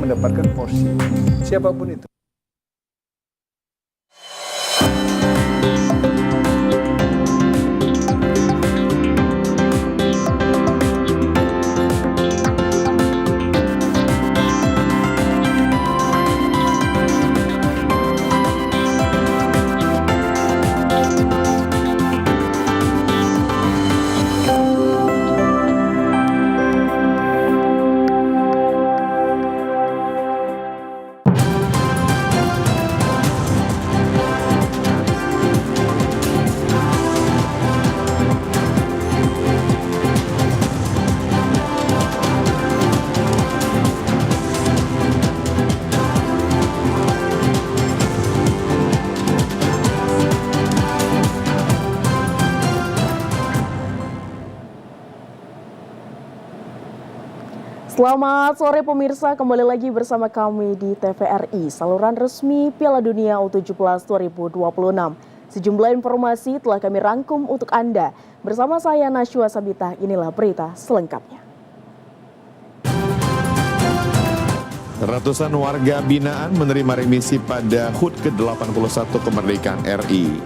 mendapatkan porsi. Siapapun itu. Selamat sore pemirsa, kembali lagi bersama kami di TVRI, saluran resmi Piala Dunia U17 2026. Sejumlah informasi telah kami rangkum untuk Anda. Bersama saya Nashwa Sabita, inilah berita selengkapnya. Ratusan warga binaan menerima remisi pada HUT ke-81 kemerdekaan RI.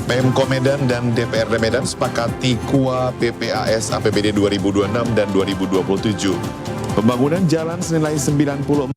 Pemko Medan dan DPRD Medan sepakati KUA PPAS APBD 2026 dan 2027. Pembangunan jalan senilai 90.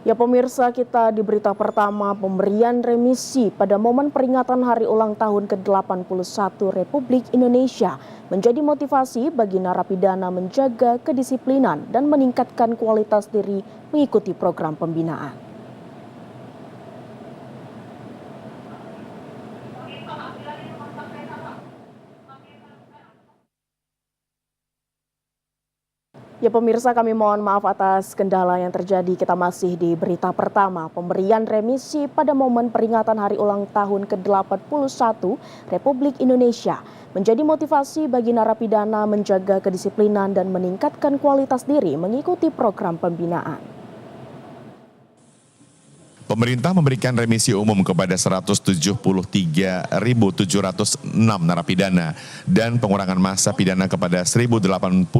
Ya pemirsa, kita di berita pertama, pemberian remisi pada momen peringatan hari ulang tahun ke-81 Republik Indonesia menjadi motivasi bagi narapidana menjaga kedisiplinan dan meningkatkan kualitas diri mengikuti program pembinaan. Ya pemirsa, kami mohon maaf atas kendala yang terjadi. Kita masih di berita pertama, pemberian remisi pada momen peringatan hari ulang tahun ke-81 Republik Indonesia menjadi motivasi bagi narapidana menjaga kedisiplinan dan meningkatkan kualitas diri mengikuti program pembinaan. Pemerintah memberikan remisi umum kepada 173.706 narapidana dan pengurangan masa pidana kepada 1.085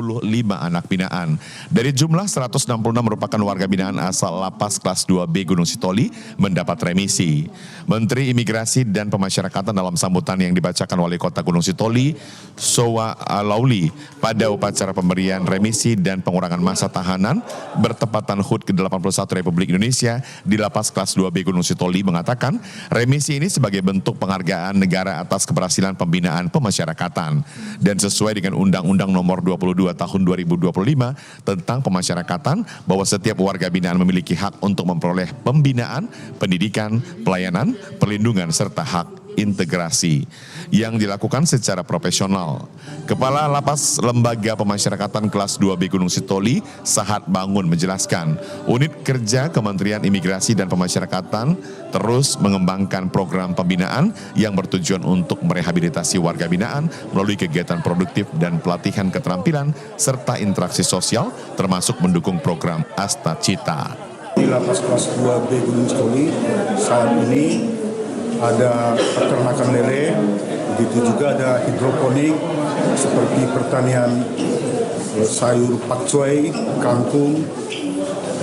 anak binaan. Dari jumlah 166 merupakan warga binaan asal Lapas Kelas 2B Gunung Sitoli mendapat remisi. Menteri Imigrasi dan Pemasyarakatan dalam sambutan yang dibacakan Wali Kota Gunung Sitoli, Sowa Alauli, pada upacara pemberian remisi dan pengurangan masa tahanan bertepatan HUT ke-81 Republik Indonesia di Lapas Kelas 2B Gunung Sitoli mengatakan remisi ini sebagai bentuk penghargaan negara atas keberhasilan pembinaan pemasyarakatan dan sesuai dengan Undang-Undang Nomor 22 Tahun 2025 tentang pemasyarakatan bahwa setiap warga binaan memiliki hak untuk memperoleh pembinaan, pendidikan, pelayanan, perlindungan serta hak integrasi yang dilakukan secara profesional. Kepala Lapas Lembaga Pemasyarakatan Kelas 2B Gunung Sitoli, Sahat Bangun menjelaskan, unit kerja Kementerian Imigrasi dan Pemasyarakatan terus mengembangkan program pembinaan yang bertujuan untuk merehabilitasi warga binaan melalui kegiatan produktif dan pelatihan keterampilan serta interaksi sosial termasuk mendukung program Asta Cita. Di Lapas Kelas 2B Gunung Sitoli saat ini ada peternakan lele, begitu juga ada hidroponik seperti pertanian sayur pakcoy, kangkung,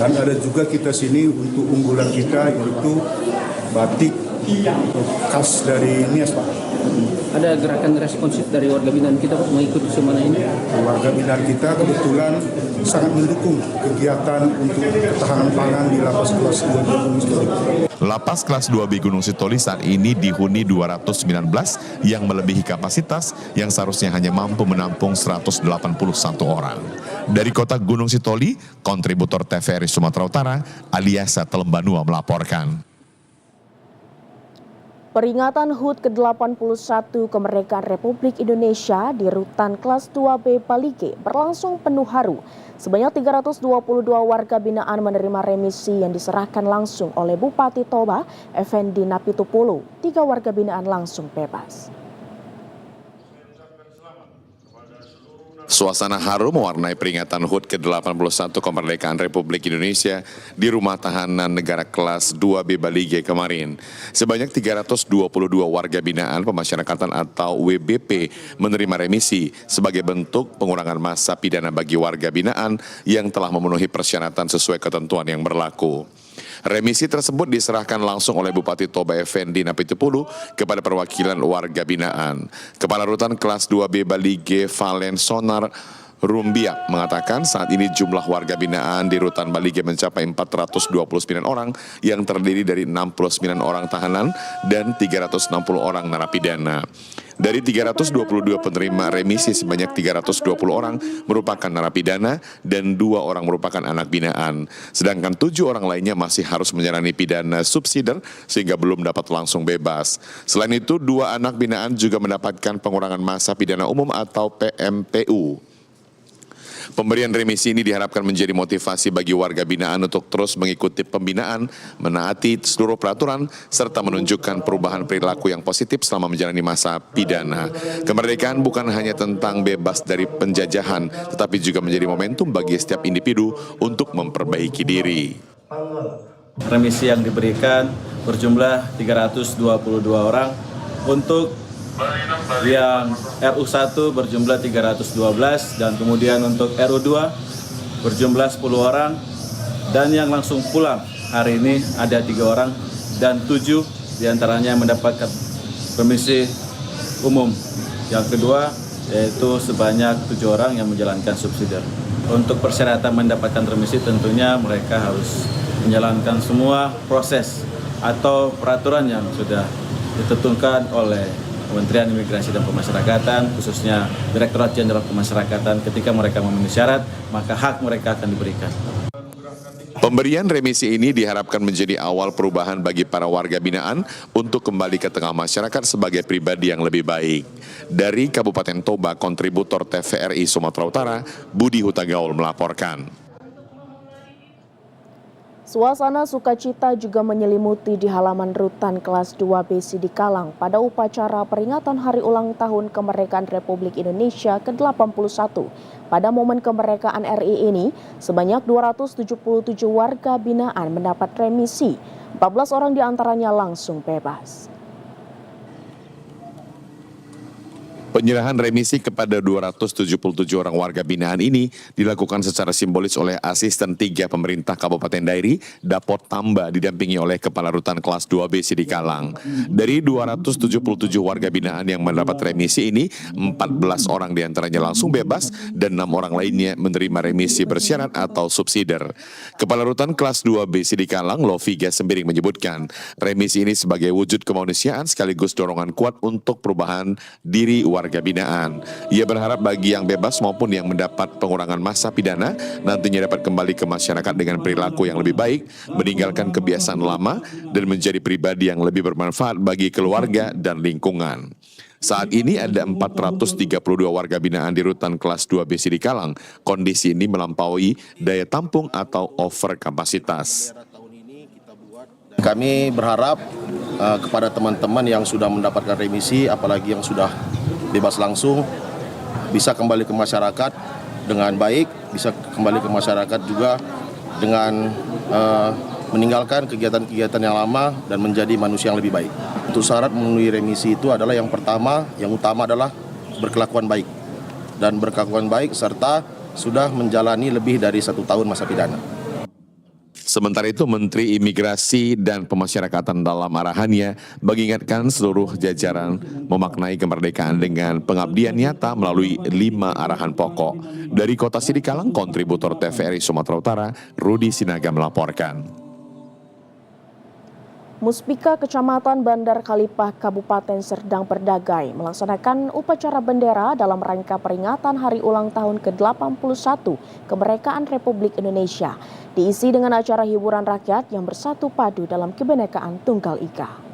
dan ada juga kita sini untuk unggulan kita yaitu batik khas dari Nias, Pak. Ada gerakan responsif dari warga binaan kita Pak mengikuti semua ini? Warga binaan kita kebetulan sangat mendukung kegiatan untuk ketahanan pangan di Lapas Kelas 2B Gunung Sitoli. Lapas Kelas 2B Gunung Sitoli saat ini dihuni 219 yang melebihi kapasitas yang seharusnya hanya mampu menampung 181 orang. Dari kota Gunung Sitoli, kontributor TVRI Sumatera Utara, Aliasa Telembanua melaporkan. Peringatan HUT ke-81 kemerdekaan Republik Indonesia di Rutan Kelas 2B Balike berlangsung penuh haru. Sebanyak 322 warga binaan menerima remisi yang diserahkan langsung oleh Bupati Toba, Effendi Napitupulu. 3 warga binaan langsung bebas. Suasana haru mewarnai peringatan HUT ke-81 kemerdekaan Republik Indonesia di Rumah Tahanan Negara Kelas 2B Bali G kemarin. Sebanyak 322 warga binaan pemasyarakatan atau WBP menerima remisi sebagai bentuk pengurangan masa pidana bagi warga binaan yang telah memenuhi persyaratan sesuai ketentuan yang berlaku. Remisi tersebut diserahkan langsung oleh Bupati Toba Effendi Napitupulu kepada perwakilan warga binaan. Kepala Rutan Kelas 2B Bali G Valen Sonar Rumbiak mengatakan saat ini jumlah warga binaan di Rutan Bali G mencapai 429 orang yang terdiri dari 69 orang tahanan dan 360 orang narapidana. Dari 322 penerima remisi sebanyak 320 orang merupakan narapidana dan 2 orang merupakan anak binaan. Sedangkan 7 orang lainnya masih harus menjalani pidana subsidiar sehingga belum dapat langsung bebas. Selain itu 2 anak binaan juga mendapatkan pengurangan masa pidana umum atau PMPU. Pemberian remisi ini diharapkan menjadi motivasi bagi warga binaan untuk terus mengikuti pembinaan, menaati seluruh peraturan, serta menunjukkan perubahan perilaku yang positif selama menjalani masa pidana. Kemerdekaan bukan hanya tentang bebas dari penjajahan, tetapi juga menjadi momentum bagi setiap individu untuk memperbaiki diri. Remisi yang diberikan berjumlah 322 orang, untuk yang RU1 berjumlah 312 dan kemudian untuk RU2 berjumlah 10 orang, dan yang langsung pulang hari ini ada 3 orang dan 7 diantaranya mendapatkan remisi umum. Yang kedua yaitu sebanyak 7 orang yang menjalankan subsidiar. Untuk persyaratan mendapatkan remisi tentunya mereka harus menjalankan semua proses atau peraturan yang sudah ditentukan oleh Kementerian Imigrasi dan Pemasyarakatan, khususnya Direktorat Jenderal Pemasyarakatan. Ketika mereka memenuhi syarat, maka hak mereka akan diberikan. Pemberian remisi ini diharapkan menjadi awal perubahan bagi para warga binaan untuk kembali ke tengah masyarakat sebagai pribadi yang lebih baik. Dari Kabupaten Toba, kontributor TVRI Sumatera Utara, Budi Hutagaul melaporkan. Suasana sukacita juga menyelimuti di halaman Rutan Kelas 2B Sidikalang pada upacara peringatan Hari Ulang Tahun Kemerdekaan Republik Indonesia ke-81. Pada momen kemerdekaan RI ini, sebanyak 277 warga binaan mendapat remisi. 14 orang diantaranya langsung bebas. Penyerahan remisi kepada 277 orang warga binaan ini dilakukan secara simbolis oleh asisten 3 pemerintah Kabupaten Dairi, Dapot Tamba, didampingi oleh Kepala Rutan Kelas 2B Sidikalang. Dari 277 warga binaan yang mendapat remisi ini, 14 orang diantaranya langsung bebas dan 6 orang lainnya menerima remisi bersyarat atau subsidiar. Kepala Rutan Kelas 2B Sidikalang, Loviga Sembiring menyebutkan, remisi ini sebagai wujud kemanusiaan sekaligus dorongan kuat untuk perubahan diri warga binaan. Ia berharap bagi yang bebas maupun yang mendapat pengurangan masa pidana nantinya dapat kembali ke masyarakat dengan perilaku yang lebih baik, meninggalkan kebiasaan lama, dan menjadi pribadi yang lebih bermanfaat bagi keluarga dan lingkungan. Saat ini ada 432 warga binaan di Rutan Kelas 2B Sidikalang. Kondisi ini melampaui daya tampung atau over kapasitas. Kami berharap kepada teman-teman yang sudah mendapatkan remisi, apalagi yang sudah bebas langsung, bisa kembali ke masyarakat dengan baik, bisa kembali ke masyarakat juga dengan meninggalkan kegiatan-kegiatan yang lama dan menjadi manusia yang lebih baik. Untuk syarat memenuhi remisi itu adalah yang utama adalah berkelakuan baik. Dan berkelakuan baik serta sudah menjalani lebih dari 1 tahun masa pidana. Sementara itu, Menteri Imigrasi dan Pemasyarakatan dalam arahannya mengingatkan seluruh jajaran memaknai kemerdekaan dengan pengabdian nyata melalui 5 arahan pokok. Dari Kota Sidikalang, kontributor TVRI Sumatera Utara, Rudi Sinaga melaporkan. Muspika Kecamatan Bandar Kalipah Kabupaten Serdang Berdagai melaksanakan upacara bendera dalam rangka peringatan Hari Ulang Tahun ke-81 Kemerdekaan Republik Indonesia, diisi dengan acara hiburan rakyat yang bersatu padu dalam kebinekaan Tunggal Ika.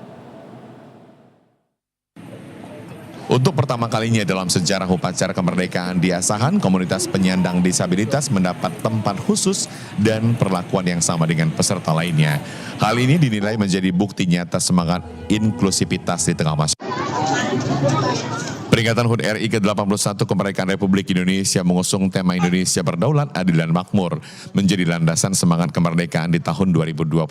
Untuk pertama kalinya dalam sejarah upacara kemerdekaan di Asahan, komunitas penyandang disabilitas mendapat tempat khusus dan perlakuan yang sama dengan peserta lainnya. Hal ini dinilai menjadi bukti nyata semangat inklusivitas di tengah masyarakat. Peringatan HUT RI ke-81 kemerdekaan Republik Indonesia mengusung tema Indonesia Berdaulat, Adil dan Makmur menjadi landasan semangat kemerdekaan di tahun 2026.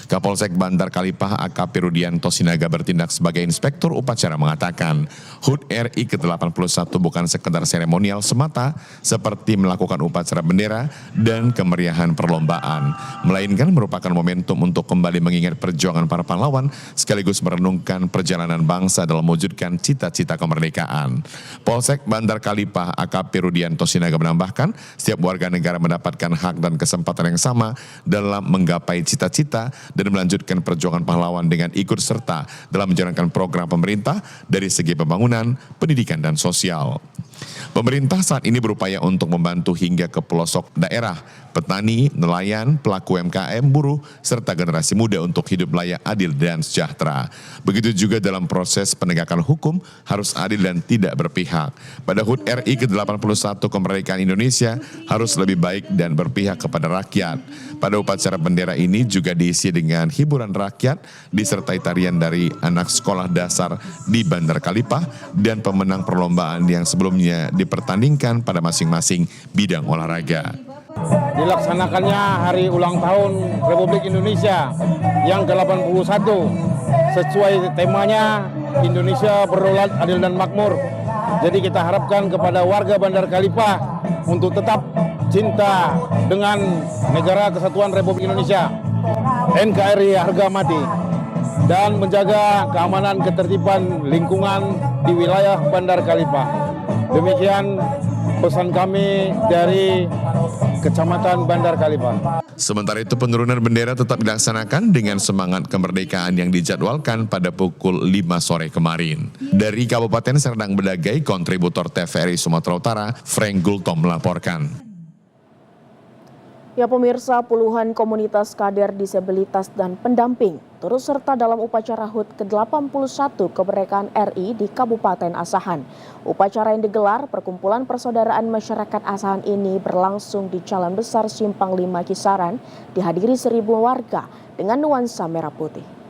Kapolsek Bandar Kalipah AKP Rudianto Sinaga bertindak sebagai inspektur upacara mengatakan, HUT RI ke-81 bukan sekedar seremonial semata seperti melakukan upacara bendera dan kemeriahan perlombaan, melainkan merupakan momentum untuk kembali mengingat perjuangan para pahlawan sekaligus merenungkan perjalanan bangsa dalam mewujudkan cita-cita kemerdekaan. Polsek Bandar Kalipah AKP Rudianto Sinaga menambahkan, setiap warga negara mendapatkan hak dan kesempatan yang sama dalam menggapai cita-cita dan melanjutkan perjuangan pahlawan dengan ikut serta dalam menjalankan program pemerintah dari segi pembangunan, pendidikan, dan sosial. Pemerintah saat ini berupaya untuk membantu hingga ke pelosok daerah, petani, nelayan, pelaku UMKM, buruh, serta generasi muda untuk hidup layak, adil, dan sejahtera. Begitu juga dalam proses penegakan hukum harus adil dan tidak berpihak. Pada HUT RI ke-81 kemerdekaan Indonesia harus lebih baik dan berpihak kepada rakyat. Pada upacara bendera ini juga diisi dengan hiburan rakyat, disertai tarian dari anak sekolah dasar di Bandar Kalipah dan pemenang perlombaan yang sebelumnya dipertandingkan pada masing-masing bidang olahraga. Dilaksanakannya hari ulang tahun Republik Indonesia yang ke-81 sesuai temanya Indonesia Berdaulat, Adil dan Makmur. Jadi kita harapkan kepada warga Bandar Kalipah untuk tetap cinta dengan Negara Kesatuan Republik Indonesia, NKRI harga mati, dan menjaga keamanan ketertiban lingkungan di wilayah Bandar Kalipah. Demikian pesan kami dari Kecamatan Bandar Kalipah. Sementara itu penurunan bendera tetap dilaksanakan dengan semangat kemerdekaan yang dijadwalkan pada pukul 5 sore kemarin. Dari Kabupaten Serdang Bedagai, kontributor TVRI Sumatera Utara, Frank Gultom melaporkan. Ya pemirsa, puluhan komunitas kader disabilitas dan pendamping turut serta dalam upacara HUT ke-81 kemerdekaan RI di Kabupaten Asahan. Upacara yang digelar Perkumpulan Persaudaraan Masyarakat Asahan ini berlangsung di Jalan Besar Simpang 5 Kisaran, dihadiri 1.000 warga dengan nuansa merah putih.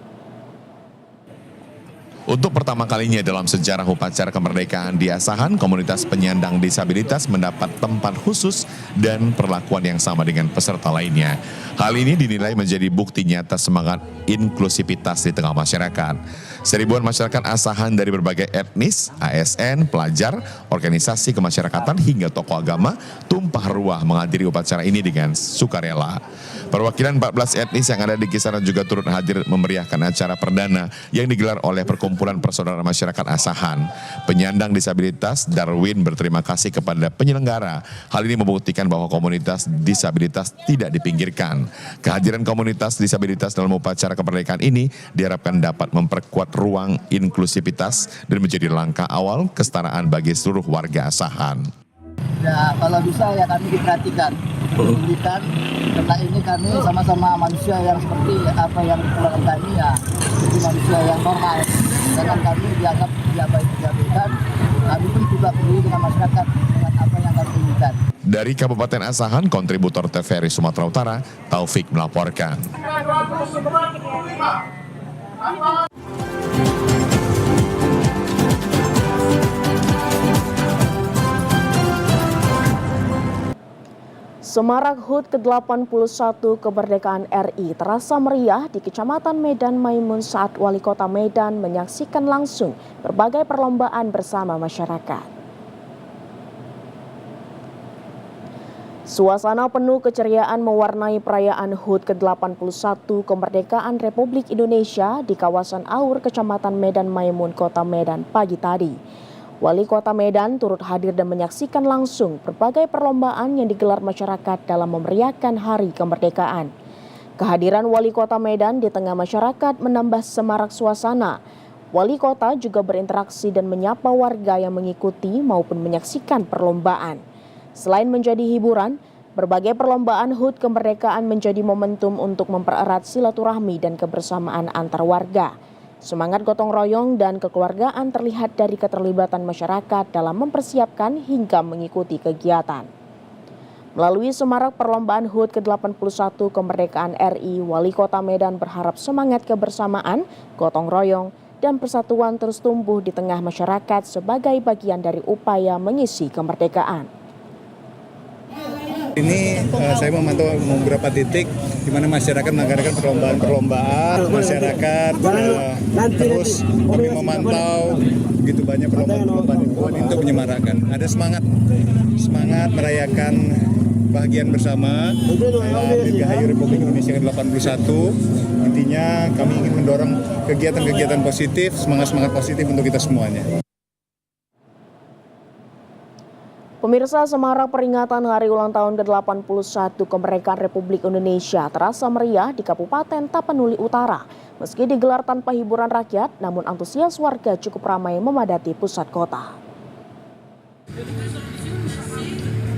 Untuk pertama kalinya dalam sejarah upacara kemerdekaan di Asahan, komunitas penyandang disabilitas mendapat tempat khusus dan perlakuan yang sama dengan peserta lainnya. Hal ini dinilai menjadi bukti nyata semangat inklusivitas di tengah masyarakat. Seribuan masyarakat Asahan dari berbagai etnis, ASN, pelajar, organisasi kemasyarakatan hingga tokoh agama tumpah ruah menghadiri upacara ini dengan sukarela. Perwakilan 14 etnis yang ada di kisaran juga turut hadir memeriahkan acara perdana yang digelar oleh Perkumpulan Persaudaraan Masyarakat Asahan. Penyandang disabilitas Darwin berterima kasih kepada penyelenggara. Hal ini membuktikan bahwa komunitas disabilitas tidak dipinggirkan. Kehadiran komunitas disabilitas dalam upacara kemerdekaan ini diharapkan dapat memperkuat ruang inklusivitas dan menjadi langkah awal kesetaraan bagi seluruh warga Asahan. Ya, kalau bisa ya kami diperhatikan, karena ini kami sama-sama manusia yang seperti apa yang dikeluarkan kami ya, jadi manusia yang normal. Jangan kami dianggap diabaikan, kami pun juga peduli dengan masyarakat dengan apa yang kami inginkan. Dari Kabupaten Asahan, kontributor TVRI Sumatera Utara, Taufik melaporkan. Semarak HUT ke-81 kemerdekaan RI terasa meriah di Kecamatan Medan Maimun saat Wali Kota Medan menyaksikan langsung berbagai perlombaan bersama masyarakat. Suasana penuh keceriaan mewarnai perayaan HUT ke-81 kemerdekaan Republik Indonesia di kawasan Aur, Kecamatan Medan Maimun, Kota Medan pagi tadi. Wali Kota Medan turut hadir dan menyaksikan langsung berbagai perlombaan yang digelar masyarakat dalam memeriahkan Hari Kemerdekaan. Kehadiran Wali Kota Medan di tengah masyarakat menambah semarak suasana. Wali Kota juga berinteraksi dan menyapa warga yang mengikuti maupun menyaksikan perlombaan. Selain menjadi hiburan, berbagai perlombaan HUT Kemerdekaan menjadi momentum untuk mempererat silaturahmi dan kebersamaan antar warga. Semangat gotong royong dan kekeluargaan terlihat dari keterlibatan masyarakat dalam mempersiapkan hingga mengikuti kegiatan. Melalui semarak perlombaan HUT ke-81 kemerdekaan RI, Wali Kota Medan berharap semangat kebersamaan, gotong royong, dan persatuan terus tumbuh di tengah masyarakat sebagai bagian dari upaya mengisi kemerdekaan. Ini saya memantau beberapa titik di mana masyarakat mengadakan perlombaan, masyarakat terus kami memantau begitu banyak perlombaan untuk menyemarakan. Ada semangat merayakan bahagian bersama Dirgahayu Republik Indonesia ke-81. Intinya kami ingin mendorong kegiatan-kegiatan positif, semangat-semangat positif untuk kita semuanya. Pemirsa, semarak peringatan hari ulang tahun ke-81 kemerdekaan Republik Indonesia terasa meriah di Kabupaten Tapanuli Utara. Meski digelar tanpa hiburan rakyat, namun antusias warga cukup ramai memadati pusat kota.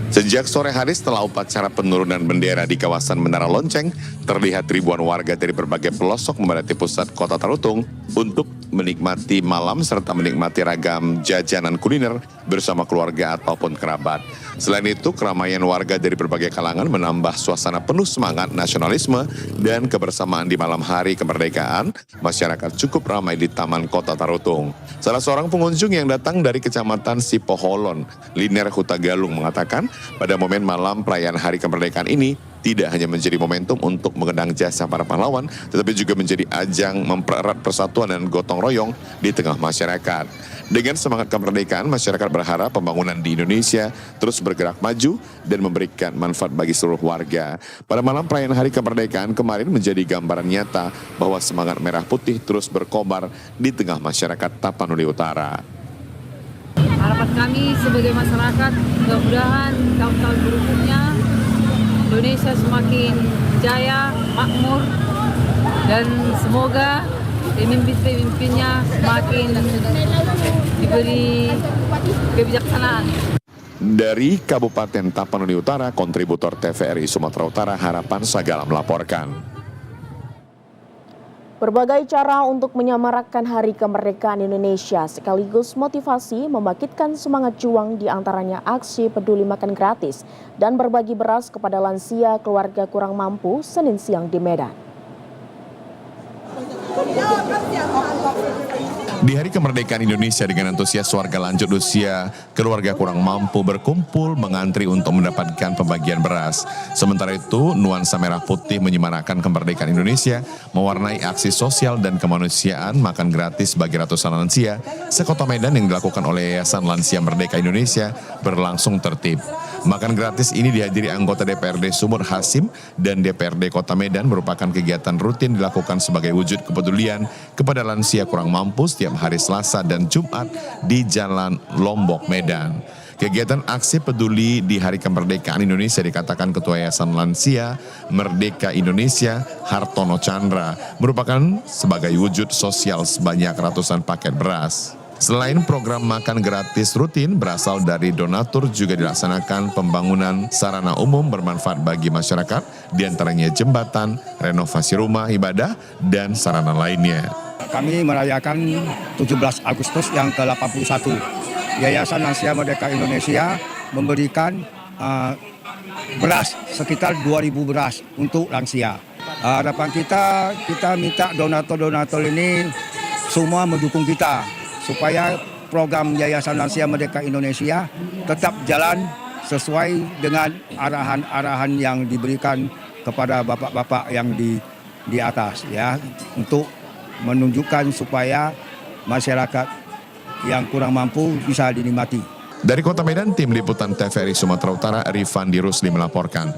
Sejak sore hari setelah upacara penurunan bendera di kawasan Menara Lonceng, terlihat ribuan warga dari berbagai pelosok memadati pusat kota Tarutung untuk menikmati malam serta menikmati ragam jajanan kuliner bersama keluarga ataupun kerabat. Selain itu, keramaian warga dari berbagai kalangan menambah suasana penuh semangat nasionalisme dan kebersamaan di malam hari kemerdekaan. Masyarakat cukup ramai di Taman Kota Tarutung. Salah seorang pengunjung yang datang dari Kecamatan Sipoholon, Liner Hutagalung, mengatakan pada momen malam perayaan hari kemerdekaan ini tidak hanya menjadi momentum untuk mengenang jasa para pahlawan, tetapi juga menjadi ajang mempererat persatuan dan gotong royong di tengah masyarakat. Dengan semangat kemerdekaan, masyarakat berharap pembangunan di Indonesia terus bergerak maju dan memberikan manfaat bagi seluruh warga. Pada malam perayaan hari kemerdekaan kemarin menjadi gambaran nyata bahwa semangat merah putih terus berkobar di tengah masyarakat Tapanuli Utara. Harapan kami sebagai masyarakat, mudah-mudahan tahun-tahun berikutnya Indonesia semakin jaya, makmur, dan semoga pemimpin-pemimpinnya semakin diberi kebijaksanaan. Dari Kabupaten Tapanuli Utara, kontributor TVRI Sumatera Utara Harapan Sagala melaporkan. Berbagai cara untuk menyemarakkan Hari Kemerdekaan Indonesia sekaligus motivasi membangkitkan semangat juang, di antaranya aksi peduli makan gratis dan berbagi beras kepada lansia keluarga kurang mampu Senin siang di Medan. Di Hari Kemerdekaan Indonesia, dengan antusias warga lanjut usia, keluarga kurang mampu berkumpul mengantri untuk mendapatkan pembagian beras. Sementara itu, nuansa merah putih menyemarakan kemerdekaan Indonesia, mewarnai aksi sosial dan kemanusiaan makan gratis bagi ratusan lansia sekota Medan yang dilakukan oleh Yayasan Lansia Merdeka Indonesia berlangsung tertib. Makan gratis ini dihadiri anggota DPRD Sumur Hasim dan DPRD Kota Medan, merupakan kegiatan rutin dilakukan sebagai wujud kepedulian kepada lansia kurang mampu setiap hari Selasa dan Jumat di Jalan Lombok, Medan. Kegiatan aksi peduli di Hari Kemerdekaan Indonesia dikatakan Ketua Yayasan Lansia Merdeka Indonesia Hartono Chandra merupakan sebagai wujud sosial sebanyak ratusan paket beras. Selain program makan gratis rutin berasal dari donatur, juga dilaksanakan pembangunan sarana umum bermanfaat bagi masyarakat, diantaranya jembatan, renovasi rumah ibadah, dan sarana lainnya. Kami merayakan 17 Agustus yang ke-81. Yayasan Lansia Merdeka Indonesia memberikan beras, sekitar 2.000 beras untuk lansia. Harapan kita minta donatur-donatur ini semua mendukung kita, supaya program Yayasan Lansia Merdeka Indonesia tetap jalan sesuai dengan arahan-arahan yang diberikan kepada bapak-bapak yang di atas, ya, untuk menunjukkan supaya masyarakat yang kurang mampu bisa dinikmati. Dari Kota Medan, tim liputan TVRI Sumatera Utara Rifandi Rusli melaporkan.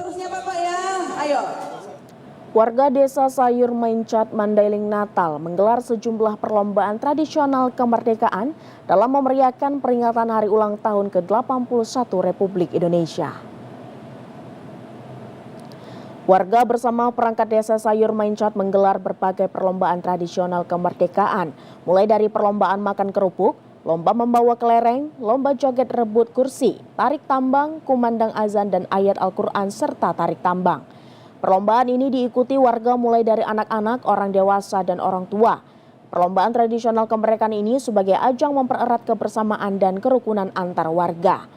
Warga Desa Sayur Maincat, Mandailing, Natal menggelar sejumlah perlombaan tradisional kemerdekaan dalam memeriahkan peringatan hari ulang tahun ke-81 Republik Indonesia. Warga bersama perangkat Desa Sayur Maincat menggelar berbagai perlombaan tradisional kemerdekaan, mulai dari perlombaan makan kerupuk, lomba membawa kelereng, lomba joget rebut kursi, tarik tambang, kumandang azan dan ayat Al-Quran, serta tarik tambang. Perlombaan ini diikuti warga mulai dari anak-anak, orang dewasa, dan orang tua. Perlombaan tradisional kemerdekaan ini sebagai ajang mempererat kebersamaan dan kerukunan antar warga.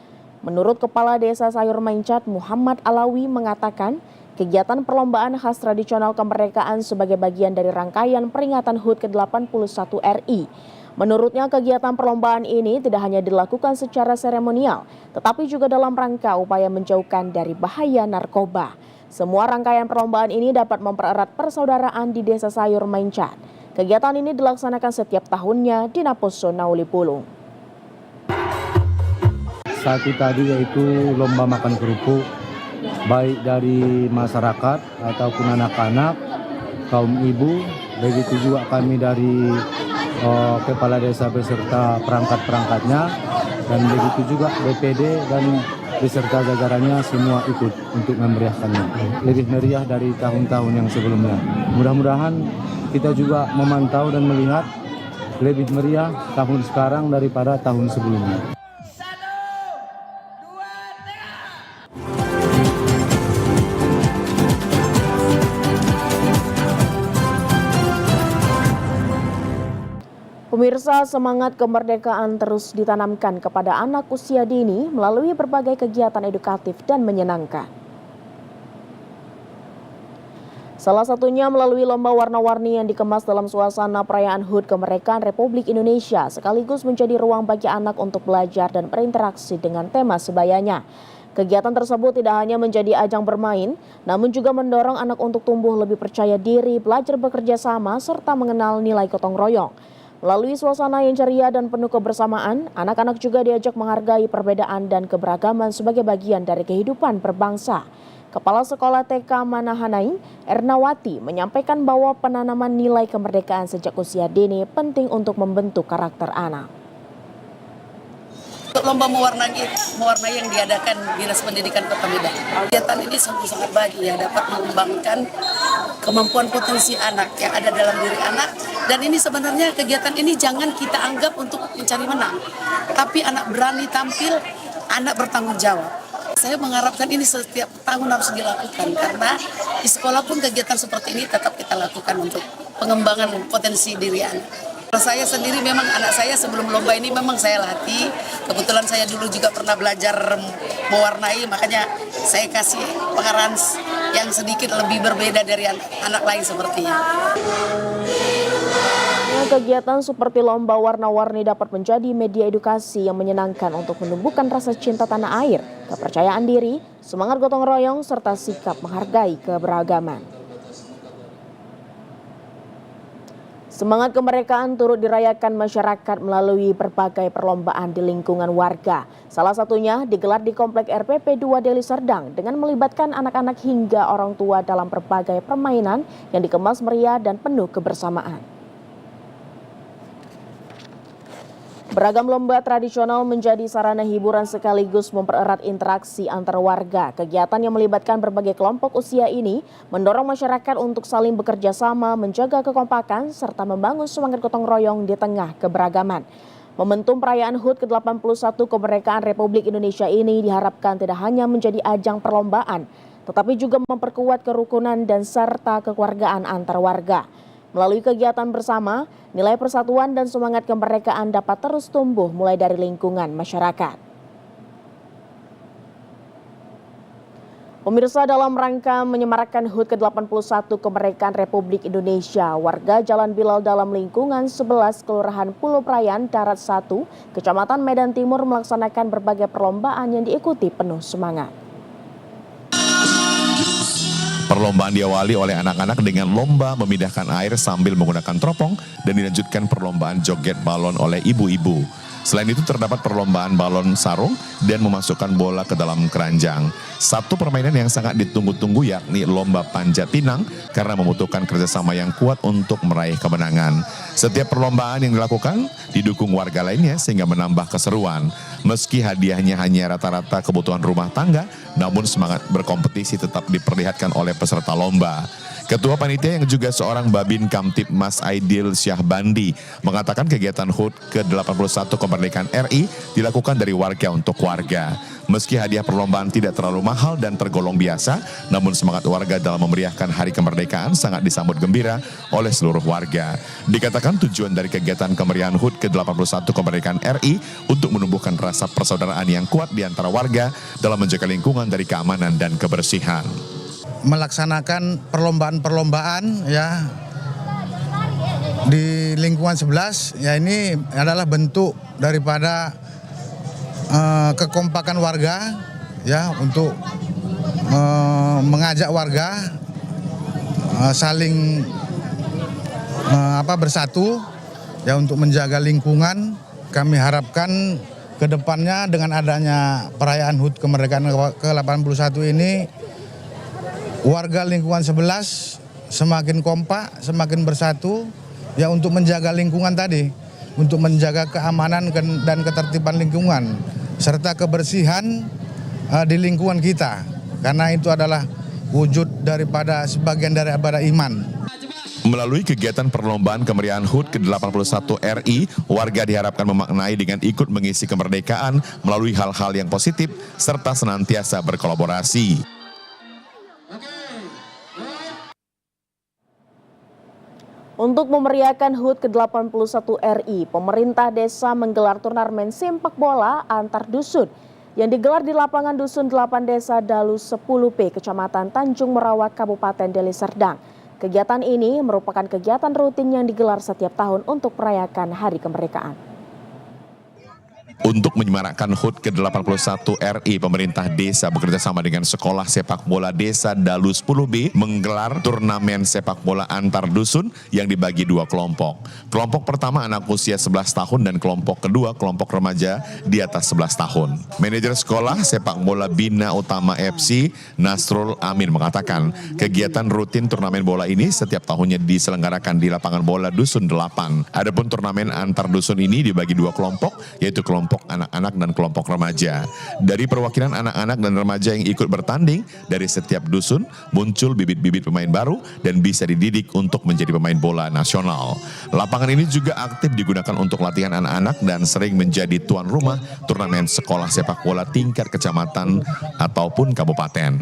Menurut Kepala Desa Sayur Maincat Muhammad Alawi mengatakan, kegiatan perlombaan khas tradisional kemerdekaan sebagai bagian dari rangkaian peringatan HUT ke-81 RI. Menurutnya, kegiatan perlombaan ini tidak hanya dilakukan secara seremonial, tetapi juga dalam rangka upaya menjauhkan dari bahaya narkoba. Semua rangkaian perlombaan ini dapat mempererat persaudaraan di Desa Sayur Maincan. Kegiatan ini dilaksanakan setiap tahunnya di Naposo Nauli Pulung. Satu tadi yaitu lomba makan kerupuk, baik dari masyarakat ataupun anak-anak, kaum ibu, begitu juga kami dari kepala desa beserta perangkat-perangkatnya, dan begitu juga BPD dan beserta jajarannya semua ikut untuk memeriahkannya. Lebih meriah dari tahun-tahun yang sebelumnya. Mudah-mudahan kita juga memantau dan melihat lebih meriah tahun sekarang daripada tahun sebelumnya. Pemirsa, semangat kemerdekaan terus ditanamkan kepada anak usia dini melalui berbagai kegiatan edukatif dan menyenangkan. Salah satunya melalui lomba warna-warni yang dikemas dalam suasana perayaan HUT Kemerdekaan Republik Indonesia, sekaligus menjadi ruang bagi anak untuk belajar dan berinteraksi dengan tema sebayanya. Kegiatan tersebut tidak hanya menjadi ajang bermain, namun juga mendorong anak untuk tumbuh lebih percaya diri, belajar bekerja sama, serta mengenal nilai gotong royong. Melalui suasana yang ceria dan penuh kebersamaan, anak-anak juga diajak menghargai perbedaan dan keberagaman sebagai bagian dari kehidupan berbangsa. Kepala Sekolah TK Manahanai, Ernawati, menyampaikan bahwa penanaman nilai kemerdekaan sejak usia dini penting untuk membentuk karakter anak. Untuk lomba mewarnai yang diadakan Dinas Pendidikan Kota Medan. Kegiatan ini sangat baik yang dapat mengembangkan kemampuan potensi anak yang ada dalam diri anak. Dan ini sebenarnya kegiatan ini jangan kita anggap untuk mencari menang. Tapi anak berani tampil, anak bertanggung jawab. Saya mengharapkan ini setiap tahun harus dilakukan karena di sekolah pun kegiatan seperti ini tetap kita lakukan untuk pengembangan potensi diri anak. Saya sendiri memang anak saya sebelum lomba ini memang saya latih. Kebetulan saya dulu juga pernah belajar mewarnai, makanya saya kasih pengarahan yang sedikit lebih berbeda dari anak lain sepertinya. Kegiatan seperti lomba warna-warni dapat menjadi media edukasi yang menyenangkan untuk menumbuhkan rasa cinta tanah air, kepercayaan diri, semangat gotong royong, serta sikap menghargai keberagaman. Semangat kemerdekaan turut dirayakan masyarakat melalui berbagai perlombaan di lingkungan warga. Salah satunya digelar di Komplek RPP 2 Deli Serdang dengan melibatkan anak-anak hingga orang tua dalam berbagai permainan yang dikemas meriah dan penuh kebersamaan. Beragam lomba tradisional menjadi sarana hiburan sekaligus mempererat interaksi antar warga. Kegiatan yang melibatkan berbagai kelompok usia ini mendorong masyarakat untuk saling bekerja sama, menjaga kekompakan, serta membangun semangat gotong royong di tengah keberagaman. Momentum perayaan HUT ke-81 Kemerdekaan Republik Indonesia ini diharapkan tidak hanya menjadi ajang perlombaan, tetapi juga memperkuat kerukunan dan serta kekeluargaan antar warga. Melalui kegiatan bersama, nilai persatuan dan semangat kemerdekaan dapat terus tumbuh mulai dari lingkungan masyarakat. Pemirsa, dalam rangka menyemarakkan HUT ke-81 Kemerdekaan Republik Indonesia, warga Jalan Bilal dalam lingkungan 11 Kelurahan Pulau Prayan, Darat 1, Kecamatan Medan Timur melaksanakan berbagai perlombaan yang diikuti penuh semangat. Perlombaan diawali oleh anak-anak dengan lomba memindahkan air sambil menggunakan teropong dan dilanjutkan perlombaan joget balon oleh ibu-ibu. Selain itu terdapat perlombaan balon sarung dan memasukkan bola ke dalam keranjang. Satu permainan yang sangat ditunggu-tunggu yakni lomba panjat pinang karena membutuhkan kerjasama yang kuat untuk meraih kemenangan. Setiap perlombaan yang dilakukan didukung warga lainnya sehingga menambah keseruan. Meski hadiahnya hanya rata-rata kebutuhan rumah tangga, namun semangat berkompetisi tetap diperlihatkan oleh peserta lomba. Ketua Panitia yang juga seorang Babin Kamtibmas Aidil Syahbandi mengatakan kegiatan HUT ke-81 Kemerdekaan RI dilakukan dari warga untuk warga. Meski hadiah perlombaan tidak terlalu mahal dan tergolong biasa, namun semangat warga dalam memeriahkan Hari Kemerdekaan sangat disambut gembira oleh seluruh warga. Dikatakan tujuan dari kegiatan kemeriahan HUT ke-81 Kemerdekaan RI untuk menumbuhkan rasa persaudaraan yang kuat di antara warga dalam menjaga lingkungan dari keamanan dan kebersihan. melaksanakan perlombaan-perlombaan ya di lingkungan 11. Ya ini adalah bentuk daripada kekompakan warga ya untuk mengajak warga saling bersatu ya untuk menjaga lingkungan. Kami harapkan ke depannya dengan adanya perayaan HUT kemerdekaan ke-81 ini, warga lingkungan 11 semakin kompak, semakin bersatu ya untuk menjaga lingkungan tadi, untuk menjaga keamanan dan ketertiban lingkungan serta kebersihan di lingkungan kita, karena itu adalah wujud daripada sebagian dari ibadah iman. Melalui kegiatan perlombaan kemeriahan HUT ke-81 RI, warga diharapkan memaknai dengan ikut mengisi kemerdekaan melalui hal-hal yang positif serta senantiasa berkolaborasi. Untuk memeriahkan HUT ke-81 RI, pemerintah desa menggelar turnamen sepak bola antar dusun yang digelar di lapangan Dusun 8 Desa Dalus 10B, Kecamatan Tanjung Merawat, Kabupaten Deli Serdang. Kegiatan ini merupakan kegiatan rutin yang digelar setiap tahun untuk merayakan Hari Kemerdekaan. Untuk menyemarakkan HUT ke-81 RI, pemerintah desa bekerjasama dengan Sekolah Sepak Bola Desa Dalus 10B menggelar turnamen sepak bola antar dusun yang dibagi dua kelompok. Kelompok pertama anak usia 11 tahun dan kelompok kedua kelompok remaja di atas 11 tahun. Manajer Sekolah Sepak Bola Bina Utama FC, Nasrul Amin, mengatakan kegiatan rutin turnamen bola ini setiap tahunnya diselenggarakan di lapangan bola Dusun 8. Adapun turnamen antar dusun ini dibagi dua kelompok, yaitu kelompok anak-anak dan kelompok remaja. Dari perwakilan anak-anak dan remaja yang ikut bertanding, dari setiap dusun muncul bibit-bibit pemain baru dan bisa dididik untuk menjadi pemain bola nasional. Lapangan ini juga aktif digunakan untuk latihan anak-anak dan sering menjadi tuan rumah turnamen sekolah sepak bola tingkat kecamatan ataupun kabupaten.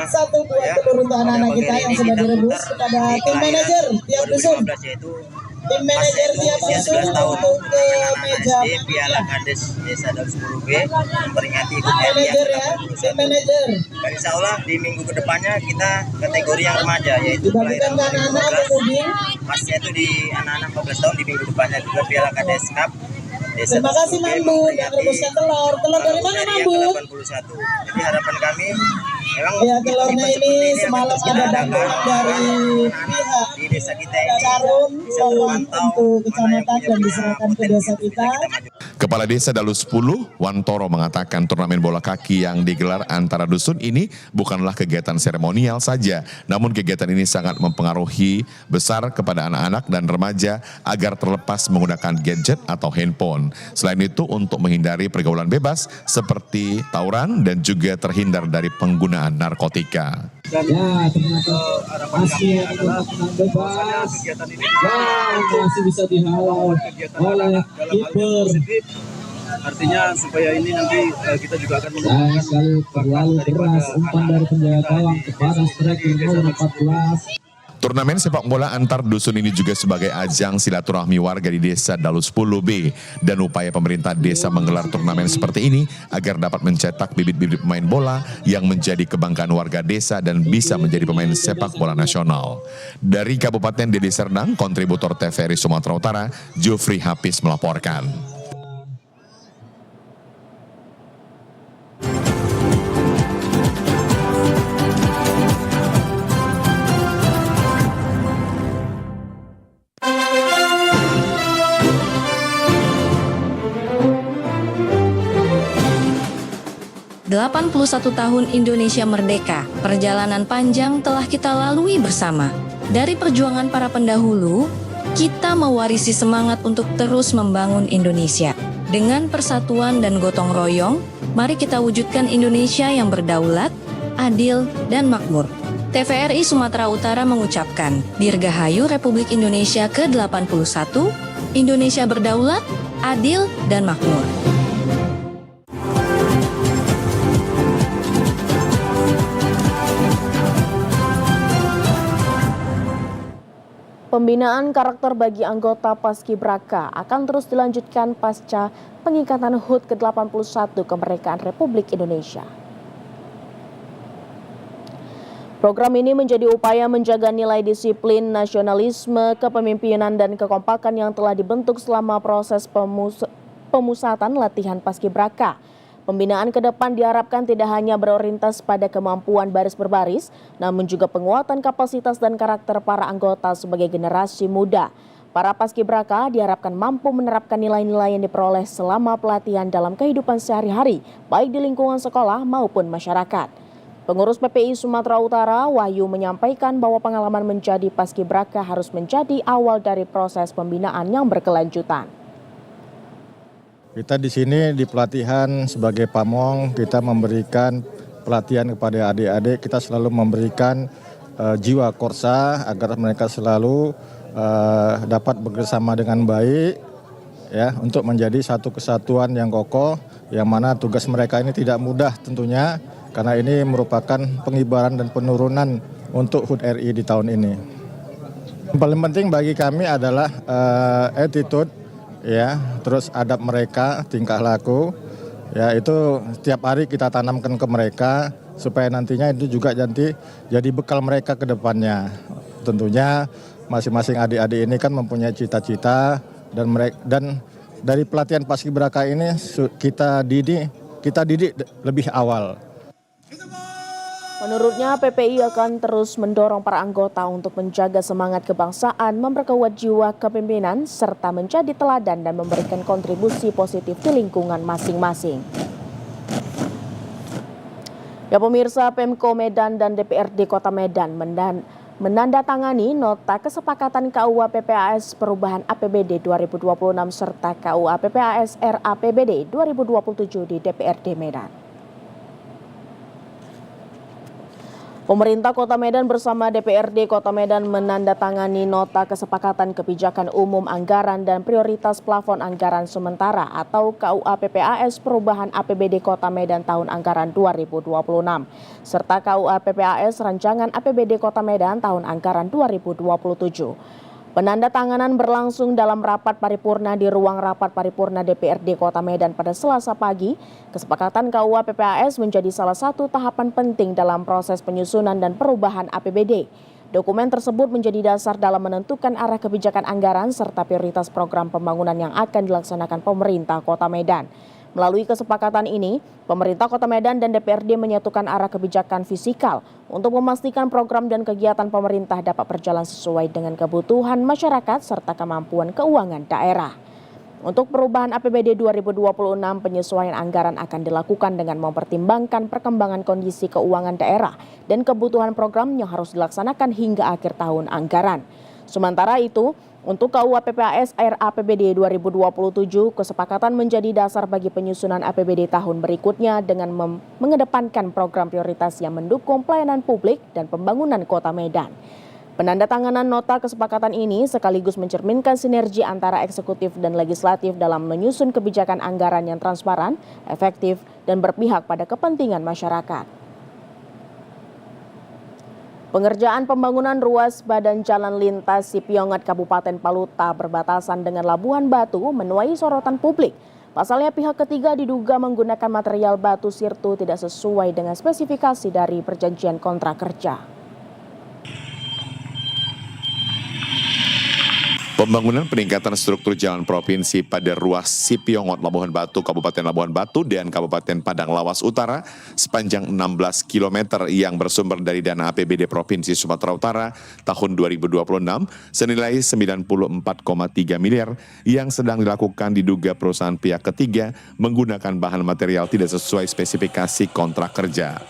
Satu buat seluruh anak-anak kita yang sudah direbus kepada tim manajer tiap dusun. Tim manajer tiap dusun untuk ke meja Piala Kades Desa Dalus 10B memperingati manajer ya, tim manajer. Dan insya Allah di minggu kedepannya kita kategori yang remaja, yaitu dibagikan ke anak-anak kemudian pasnya itu di anak-anak 14 tahun. Di minggu depannya juga Piala Kades Cup Desa. Terima kasih Mambu yang rebuskan telur dari mana Mambu? Jadi harapan kami memang ya, telurnya ini semalam ada bantuan dari pihak di desa kita ini Carum untuk kecamatan dan diserahkan ke desa kita. Kepala Desa Dalus 10, Wantoro, mengatakan turnamen bola kaki yang digelar antara dusun ini bukanlah kegiatan seremonial saja, namun kegiatan ini sangat mempengaruhi besar kepada anak-anak dan remaja agar terlepas menggunakan gadget atau handphone. Selain itu, untuk menghindari pergaulan bebas seperti tawuran dan juga terhindar dari penggunaan narkotika. Ya, ternyata masih ada bebas dan masih bisa dihalau oleh kiper. Artinya supaya ini nanti kita juga akan sayang sekali terlalu keras umpan dari penjaga gawang kepada striker nomor 14. Turnamen sepak bola antar dusun ini juga sebagai ajang silaturahmi warga di Desa Dalus 10B dan upaya pemerintah desa menggelar turnamen seperti ini agar dapat mencetak bibit-bibit pemain bola yang menjadi kebanggaan warga desa dan bisa menjadi pemain sepak bola nasional. Dari Kabupaten Deli Serdang, kontributor TVRI Sumatera Utara, Jufri Hafiz melaporkan. Delapan 81 tahun Indonesia merdeka, perjalanan panjang telah kita lalui bersama. Dari perjuangan para pendahulu, kita mewarisi semangat untuk terus membangun Indonesia. Dengan persatuan dan gotong royong, mari kita wujudkan Indonesia yang berdaulat, adil, dan makmur. TVRI Sumatera Utara mengucapkan, Dirgahayu Republik Indonesia ke-81, Indonesia berdaulat, adil, dan makmur. Pembinaan karakter bagi anggota Paskibraka akan terus dilanjutkan pasca pengikatan HUT ke-81 Kemerdekaan Republik Indonesia. Program ini menjadi upaya menjaga nilai disiplin, nasionalisme, kepemimpinan, dan kekompakan yang telah dibentuk selama proses pemusatan latihan Paskibraka. Pembinaan ke depan diharapkan tidak hanya berorientasi pada kemampuan baris berbaris, namun juga penguatan kapasitas dan karakter para anggota sebagai generasi muda. Para Paskibraka diharapkan mampu menerapkan nilai-nilai yang diperoleh selama pelatihan dalam kehidupan sehari-hari, baik di lingkungan sekolah maupun masyarakat. Pengurus PPI Sumatera Utara, Wahyu, menyampaikan bahwa pengalaman menjadi Paskibraka harus menjadi awal dari proses pembinaan yang berkelanjutan. Kita di sini di pelatihan sebagai pamong, kita memberikan pelatihan kepada adik-adik, kita selalu memberikan jiwa korsa agar mereka selalu dapat bekerjasama dengan baik, ya, untuk menjadi satu kesatuan yang kokoh, yang mana tugas mereka ini tidak mudah tentunya, karena ini merupakan pengibaran dan penurunan untuk HUT RI di tahun ini. Yang paling penting bagi kami adalah attitude, ya, terus adab mereka, tingkah laku, ya, itu setiap hari kita tanamkan ke mereka supaya nantinya itu juga jadi bekal mereka ke depannya. Tentunya masing-masing adik-adik ini kan mempunyai cita-cita dan dari pelatihan Paskibraka ini kita didik lebih awal. Menurutnya, PPI akan terus mendorong para anggota untuk menjaga semangat kebangsaan, memperkuat jiwa kepemimpinan, serta menjadi teladan dan memberikan kontribusi positif di lingkungan masing-masing. Ya pemirsa, Pemko Medan dan DPRD Kota Medan menandatangani nota kesepakatan KUA PPAS perubahan APBD 2026 serta KUA PPAS RAPBD 2027 di DPRD Medan. Pemerintah Kota Medan bersama DPRD Kota Medan menandatangani nota kesepakatan kebijakan umum anggaran dan prioritas plafon anggaran sementara atau KUA PPAS perubahan APBD Kota Medan tahun anggaran 2026 serta KUA PPAS rancangan APBD Kota Medan tahun anggaran 2027. Penandatanganan berlangsung dalam rapat paripurna di ruang rapat paripurna DPRD Kota Medan pada Selasa pagi. Kesepakatan KUA PPAS menjadi salah satu tahapan penting dalam proses penyusunan dan perubahan APBD. Dokumen tersebut menjadi dasar dalam menentukan arah kebijakan anggaran serta prioritas program pembangunan yang akan dilaksanakan pemerintah Kota Medan. Melalui kesepakatan ini, pemerintah Kota Medan dan DPRD menyatukan arah kebijakan fiskal untuk memastikan program dan kegiatan pemerintah dapat berjalan sesuai dengan kebutuhan masyarakat serta kemampuan keuangan daerah. Untuk perubahan APBD 2026, penyesuaian anggaran akan dilakukan dengan mempertimbangkan perkembangan kondisi keuangan daerah dan kebutuhan program yang harus dilaksanakan hingga akhir tahun anggaran. Sementara itu, untuk KUA PPAS RAPBD 2027, kesepakatan menjadi dasar bagi penyusunan APBD tahun berikutnya dengan mengedepankan program prioritas yang mendukung pelayanan publik dan pembangunan Kota Medan. Penandatanganan nota kesepakatan ini sekaligus mencerminkan sinergi antara eksekutif dan legislatif dalam menyusun kebijakan anggaran yang transparan, efektif, dan berpihak pada kepentingan masyarakat. Pengerjaan pembangunan ruas badan jalan lintas Sipiongat Kabupaten Paluta berbatasan dengan Labuhan Batu menuai sorotan publik. Pasalnya pihak ketiga diduga menggunakan material batu sirtu tidak sesuai dengan spesifikasi dari perjanjian kontrak kerja. Pembangunan peningkatan struktur jalan provinsi pada ruas Sipiongot Labuhan Batu, Kabupaten Labuhan Batu, dan Kabupaten Padang Lawas Utara sepanjang 16 km yang bersumber dari dana APBD Provinsi Sumatera Utara tahun 2026 senilai 94,3 miliar yang sedang dilakukan diduga perusahaan pihak ketiga menggunakan bahan material tidak sesuai spesifikasi kontrak kerja.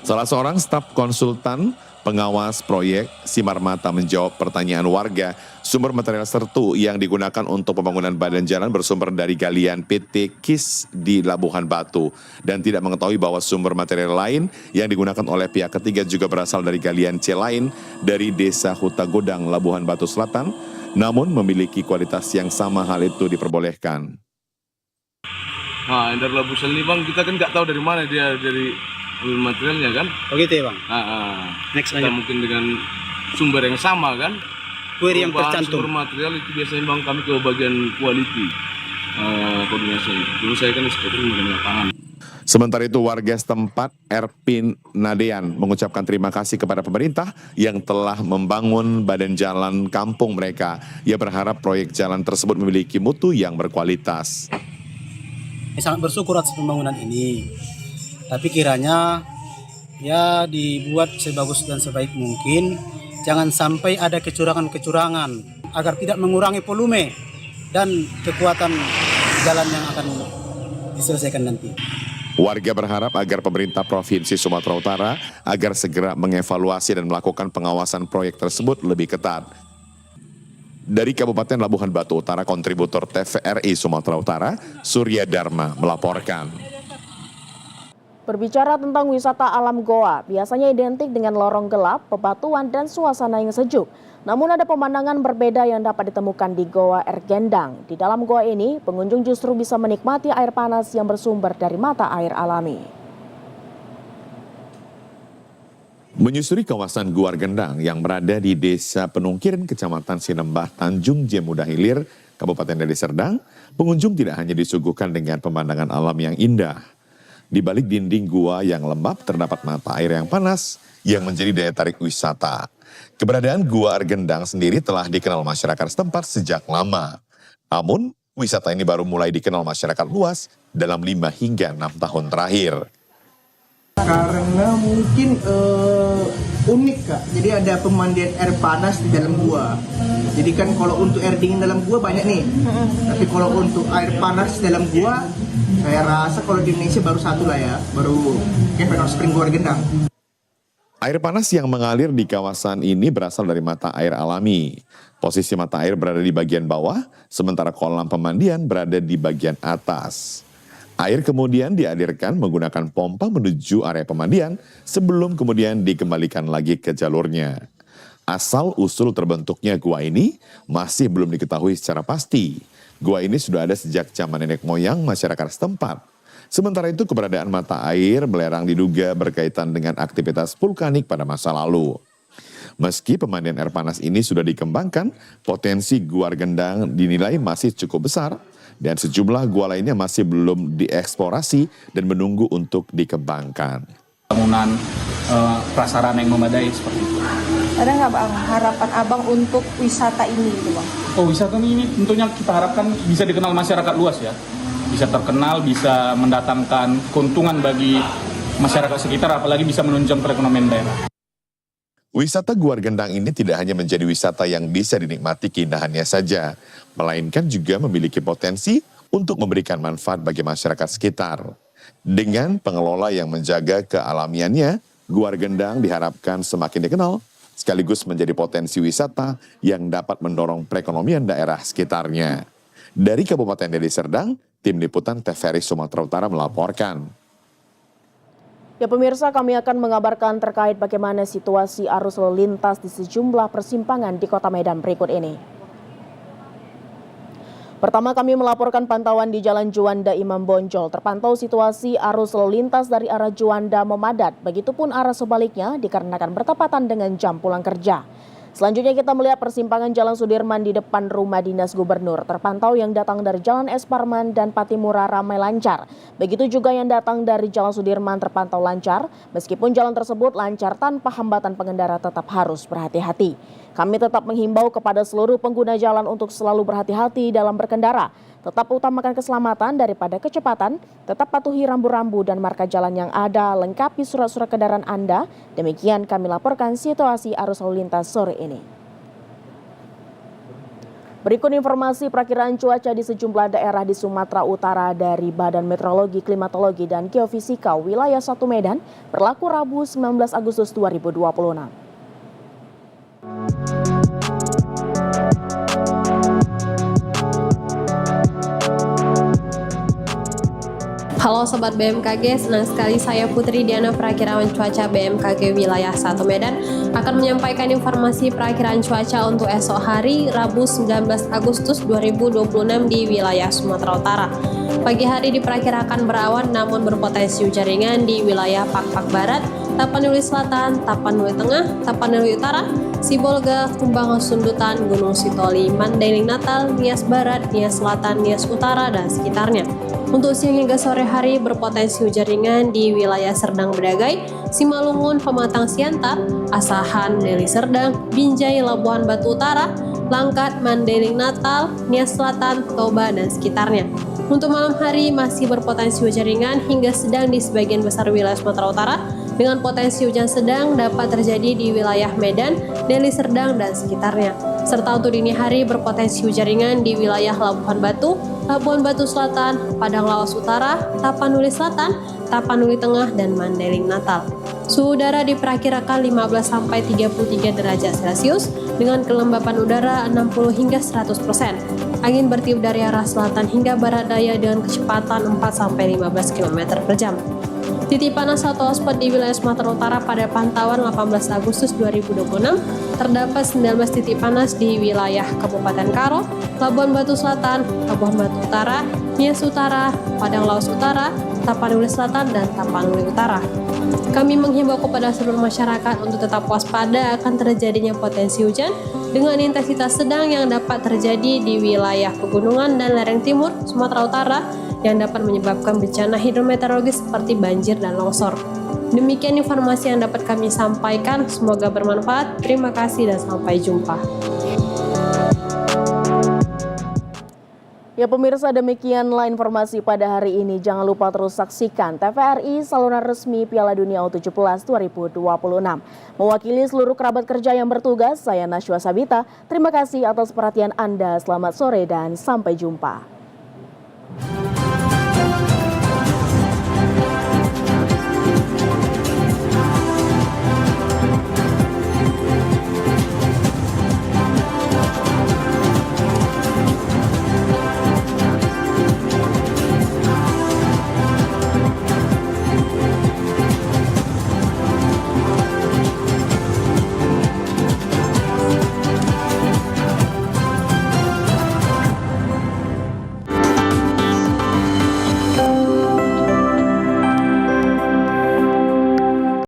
Salah seorang staf konsultan pengawas proyek Simar Mata menjawab pertanyaan warga, sumber material sertu yang digunakan untuk pembangunan badan jalan bersumber dari galian PT KIS di Labuhan Batu dan tidak mengetahui bahwa sumber material lain yang digunakan oleh pihak ketiga juga berasal dari galian C lain dari Desa Huta Godang, Labuhan Batu Selatan, namun memiliki kualitas yang sama. Hal itu diperbolehkan. Nah, dari Labu Sel ini bang, kita kan nggak tahu dari mana dia dari materialnya kan? Oh gitu ya bang? Next kita mungkin dengan sumber yang sama kan? Query yang tercantum. Sumber material itu biasanya bang kami ke bagian quality koordinasi. Dulu saya kan inspektur di lapangan. Sementara itu warga setempat Erpin Nadean mengucapkan terima kasih kepada pemerintah yang telah membangun badan jalan kampung mereka. Ia berharap proyek jalan tersebut memiliki mutu yang berkualitas. Sangat bersyukur atas pembangunan ini, tapi kiranya ya dibuat sebagus dan sebaik mungkin. Jangan sampai ada kecurangan-kecurangan agar tidak mengurangi volume dan kekuatan jalan yang akan diselesaikan nanti. Warga berharap agar pemerintah Provinsi Sumatera Utara agar segera mengevaluasi dan melakukan pengawasan proyek tersebut lebih ketat. Dari Kabupaten Labuhan Batu Utara, kontributor TVRI Sumatera Utara, Surya Dharma melaporkan. Berbicara tentang wisata alam goa, biasanya identik dengan lorong gelap, bebatuan, dan suasana yang sejuk. Namun ada pemandangan berbeda yang dapat ditemukan di Goa Ergendang. Di dalam goa ini, pengunjung justru bisa menikmati air panas yang bersumber dari mata air alami. Menyusuri kawasan Goa Ergendang yang berada di Desa Penungkiran, Kecamatan Sinembah, Tanjung Jemudah Hilir, Kabupaten Deli Serdang, pengunjung tidak hanya disuguhkan dengan pemandangan alam yang indah. Di balik dinding gua yang lembab terdapat mata air yang panas yang menjadi daya tarik wisata. Keberadaan Goa Ergendang sendiri telah dikenal masyarakat setempat sejak lama. Namun, wisata ini baru mulai dikenal masyarakat luas dalam 5 hingga 6 tahun terakhir. Karena mungkin unik Kak, jadi ada pemandian air panas di dalam gua. Jadi kan kalau untuk air dingin dalam gua banyak nih, tapi kalau untuk air panas dalam gua, saya rasa kalau di Indonesia baru satu lah ya, baru Cavern Hot Spring Goa Ergendang. Air panas yang mengalir di kawasan ini berasal dari mata air alami. Posisi mata air berada di bagian bawah, sementara kolam pemandian berada di bagian atas. Air kemudian dialirkan menggunakan pompa menuju area pemandian sebelum kemudian dikembalikan lagi ke jalurnya. Asal-usul terbentuknya gua ini masih belum diketahui secara pasti. Gua ini sudah ada sejak zaman nenek moyang masyarakat setempat. Sementara itu keberadaan mata air belerang diduga berkaitan dengan aktivitas vulkanik pada masa lalu. Meski pemandian air panas ini sudah dikembangkan, potensi Goa Ergendang dinilai masih cukup besar dan sejumlah gua lainnya masih belum dieksplorasi dan menunggu untuk dikembangkan. Bangunan prasarana yang memadai seperti itu. Ada nggak Bang harapan Abang untuk wisata ini gitu Bang? Oh, wisata ini tentunya kita harapkan bisa dikenal masyarakat luas ya. Bisa terkenal, bisa mendatangkan keuntungan bagi masyarakat sekitar, apalagi bisa menunjang perekonomian daerah. Wisata Goa Ergendang ini tidak hanya menjadi wisata yang bisa dinikmati keindahannya saja, melainkan juga memiliki potensi untuk memberikan manfaat bagi masyarakat sekitar. Dengan pengelola yang menjaga kealamiannya, Goa Ergendang diharapkan semakin dikenal, sekaligus menjadi potensi wisata yang dapat mendorong perekonomian daerah sekitarnya. Dari Kabupaten Deli Serdang, Tim Liputan TVRI Sumatera Utara melaporkan. Ya pemirsa, kami akan mengabarkan terkait bagaimana situasi arus lalu lintas di sejumlah persimpangan di Kota Medan berikut ini. Pertama kami melaporkan pantauan di Jalan Juanda Imam Bonjol. Terpantau situasi arus lalu lintas dari arah Juanda memadat. Begitupun arah sebaliknya dikarenakan bertepatan dengan jam pulang kerja. Selanjutnya kita melihat persimpangan Jalan Sudirman di depan Rumah Dinas Gubernur. Terpantau yang datang dari Jalan Es Parman dan Patimura ramai lancar. Begitu juga yang datang dari Jalan Sudirman terpantau lancar. Meskipun jalan tersebut lancar tanpa hambatan, pengendara tetap harus berhati-hati. Kami tetap menghimbau kepada seluruh pengguna jalan untuk selalu berhati-hati dalam berkendara. Tetap utamakan keselamatan daripada kecepatan, tetap patuhi rambu-rambu dan marka jalan yang ada, lengkapi surat-surat kendaraan Anda. Demikian kami laporkan situasi arus lalu lintas sore ini. Berikut informasi perakiraan cuaca di sejumlah daerah di Sumatera Utara dari Badan Meteorologi, Klimatologi, dan Geofisika wilayah 1 Medan berlaku Rabu 19 Agustus 2026. Halo Sobat BMKG, senang sekali saya Putri Diana Perakiraan Cuaca BMKG Wilayah 1 Medan akan menyampaikan informasi perakiraan cuaca untuk esok hari Rabu 19 Agustus 2026 di wilayah Sumatera Utara. Pagi hari diperkirakan berawan namun berpotensi hujan ringan di wilayah Pakpak Barat, Tapanuli Selatan, Tapanuli Tengah, Tapanuli Utara, Sibolga, Kumbangan Sundutan, Gunung Sitoli, Mandailing Natal, Nias Barat, Nias Selatan, Nias Utara, dan sekitarnya. Untuk siang hingga sore hari berpotensi hujan ringan di wilayah Serdang Bedagai, Simalungun, Pematang Siantar, Asahan, Deli Serdang, Binjai, Labuhan Batu Utara, Langkat, Mandailing Natal, Nias Selatan, Toba, dan sekitarnya. Untuk malam hari masih berpotensi hujan ringan hingga sedang di sebagian besar wilayah Sumatera Utara, dengan potensi hujan sedang dapat terjadi di wilayah Medan, Deli Serdang, dan sekitarnya. Serta untuk dini hari berpotensi hujan ringan di wilayah Labuhan Batu, Labuhan Batu Selatan, Padang Lawas Utara, Tapanuli Selatan, Tapanuli Tengah, dan Mandailing Natal. Suhu udara diperkirakan 15-33 derajat Celcius dengan kelembapan udara 60 hingga 100%. Angin bertiup dari arah selatan hingga barat daya dengan kecepatan 4-15 km per jam. Titik panas atau hotspot di wilayah Sumatera Utara pada pantauan 18 Agustus 2026 terdapat 19 titik panas di wilayah Kabupaten Karo, Labuhan Batu Selatan, Labuhan Batu Utara, Nias Utara, Padang Lawas Utara, Tapanuli Selatan, dan Tapanuli Utara. Kami menghimbau kepada seluruh masyarakat untuk tetap waspada akan terjadinya potensi hujan dengan intensitas sedang yang dapat terjadi di wilayah pegunungan dan lereng timur Sumatera Utara yang dapat menyebabkan bencana hidrometeorologis seperti banjir dan longsor. Demikian informasi yang dapat kami sampaikan, semoga bermanfaat. Terima kasih dan sampai jumpa. Ya pemirsa, demikianlah informasi pada hari ini. Jangan lupa terus saksikan TVRI saluran resmi Piala Dunia U17 2026. Mewakili seluruh kerabat kerja yang bertugas, saya Nashwa Sabita. Terima kasih atas perhatian Anda. Selamat sore dan sampai jumpa.